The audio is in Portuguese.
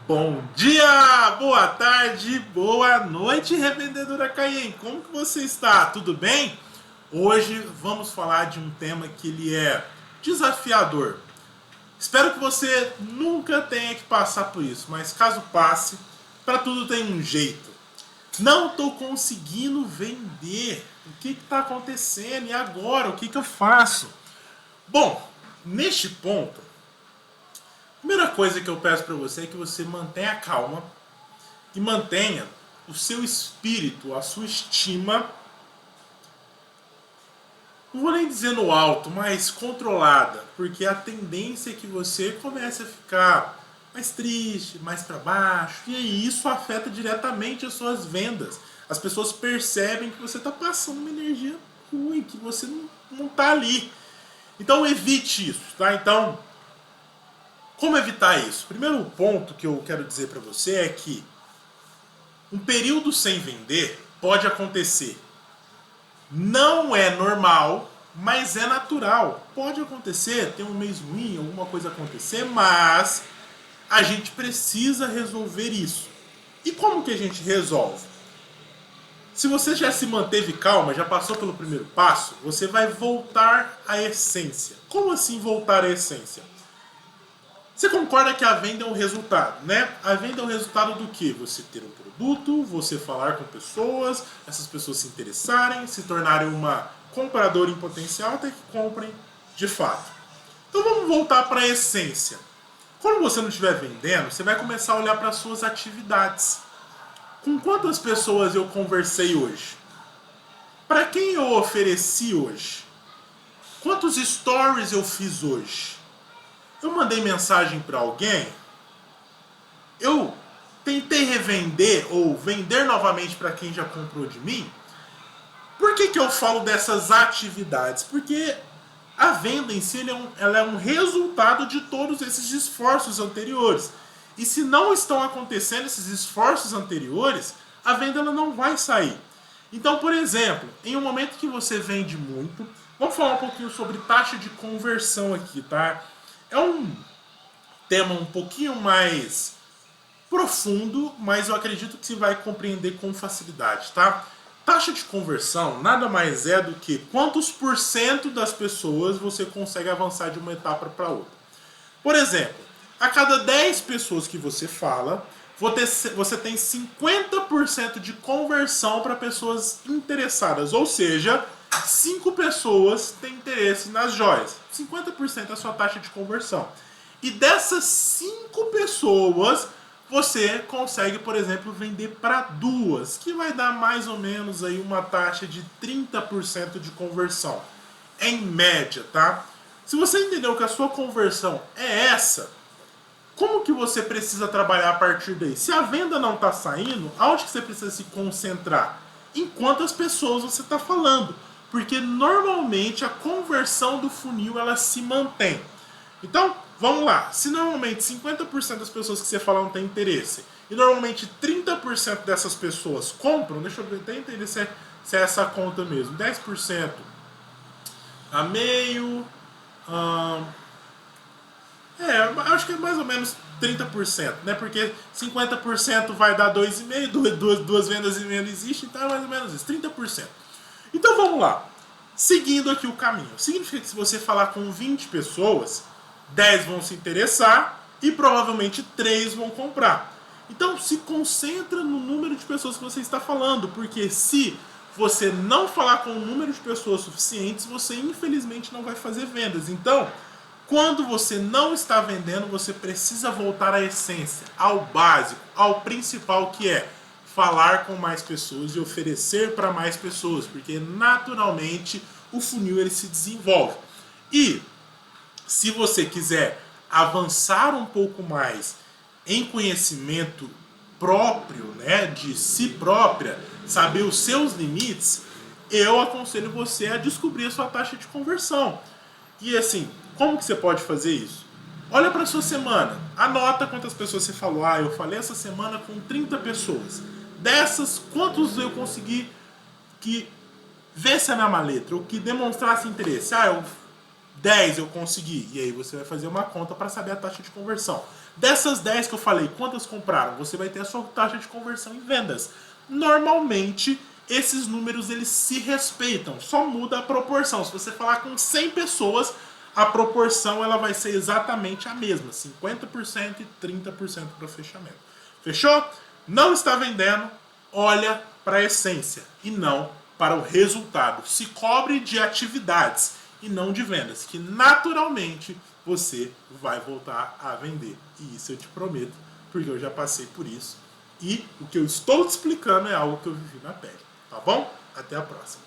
Bom dia, boa tarde, boa noite, revendedora Caien. Como que você está? Tudo bem? Hoje vamos falar de um tema que ele é desafiador. Espero que você nunca tenha que passar por isso, mas caso passe, para tudo tem um jeito. Não estou conseguindo vender. O que está acontecendo? E agora? O que eu faço? Bom, neste ponto, a primeira coisa que eu peço para você é que você mantenha a calma e mantenha o seu espírito, a sua estima, não vou nem dizer no alto, mas controlada, porque a tendência é que você comece a ficar mais triste, mais para baixo, e aí isso afeta diretamente as suas vendas. As pessoas percebem que você está passando uma energia ruim, que você não está ali. Então evite isso, tá? Então, como evitar isso? Primeiro ponto que eu quero dizer para você é que um período sem vender pode acontecer. Não é normal, mas é natural. Pode acontecer, tem um mês ruim, alguma coisa acontecer, mas a gente precisa resolver isso. E como que a gente resolve? Se você já se manteve calma, já passou pelo primeiro passo, você vai voltar à essência. Como assim voltar à essência? Você concorda que a venda é um resultado, né? A venda é um resultado do que? Você ter um produto, você falar com pessoas, essas pessoas se interessarem, se tornarem uma compradora em potencial até que comprem de fato. Então vamos voltar para a essência. Quando você não estiver vendendo, você vai começar a olhar para as suas atividades. Com quantas pessoas eu conversei hoje? Para quem eu ofereci hoje? Quantos stories eu fiz hoje? Eu mandei mensagem para alguém? Eu tentei revender ou vender novamente para quem já comprou de mim? Por que eu falo dessas atividades? Porque a venda em si ela é um resultado de todos esses esforços anteriores. E se não estão acontecendo esses esforços anteriores, a venda ela não vai sair. Então, por exemplo, em um momento que você vende muito, vamos falar um pouquinho sobre taxa de conversão aqui, tá? É um tema um pouquinho mais profundo, mas eu acredito que você vai compreender com facilidade, tá? Taxa de conversão nada mais é do que quantos por cento das pessoas você consegue avançar de uma etapa para outra. Por exemplo, a cada 10 pessoas que você fala, você tem 50% de conversão para pessoas interessadas, ou seja, 5 pessoas têm interesse nas joias. 50% é a sua taxa de conversão. E dessas 5 pessoas, você consegue, por exemplo, vender para duas, que vai dar mais ou menos aí uma taxa de 30% de conversão. Em média, tá? Se você entendeu que a sua conversão é essa, como que você precisa trabalhar a partir daí? Se a venda não está saindo, aonde que você precisa se concentrar? Em quantas pessoas você está falando? Porque normalmente a conversão do funil ela se mantém. Então, vamos lá. Se normalmente 50% das pessoas que você fala não tem interesse e normalmente 30% dessas pessoas compram, deixa eu ver, até entender se é essa conta mesmo. 10% a meio. Hum, acho que é mais ou menos 30%, né? Porque 50% vai dar 2,5%, duas vendas e meia não existe, então é mais ou menos isso, 30%. Então vamos lá. Seguindo aqui o caminho. Significa que se você falar com 20 pessoas, 10 vão se interessar e provavelmente 3 vão comprar. Então se concentra no número de pessoas que você está falando, porque se você não falar com um número de pessoas suficientes, você infelizmente não vai fazer vendas. Então, quando você não está vendendo, você precisa voltar à essência, ao básico, ao principal, que é falar com mais pessoas e oferecer para mais pessoas, porque naturalmente o funil ele se desenvolve. E se você quiser avançar um pouco mais em conhecimento próprio, né, de si própria, saber os seus limites, eu aconselho você a descobrir a sua taxa de conversão. E assim, como que você pode fazer isso? Olha para a sua semana, anota quantas pessoas você falou. Ah, eu falei essa semana com 30 pessoas. Dessas, quantos eu consegui que vesse a mesma letra, ou que demonstrasse interesse? Ah, 10 eu consegui. E aí você vai fazer uma conta para saber a taxa de conversão. Dessas 10 que eu falei, quantas compraram? Você vai ter a sua taxa de conversão em vendas. Normalmente, esses números eles se respeitam, só muda a proporção. Se você falar com 100 pessoas, a proporção ela vai ser exatamente a mesma, 50% e 30% para fechamento. Fechou? Não está vendendo, olha para a essência e não para o resultado. Se cobre de atividades e não de vendas, que naturalmente você vai voltar a vender. E isso eu te prometo, porque eu já passei por isso. E o que eu estou te explicando é algo que eu vivi na pele. Tá bom? Até a próxima.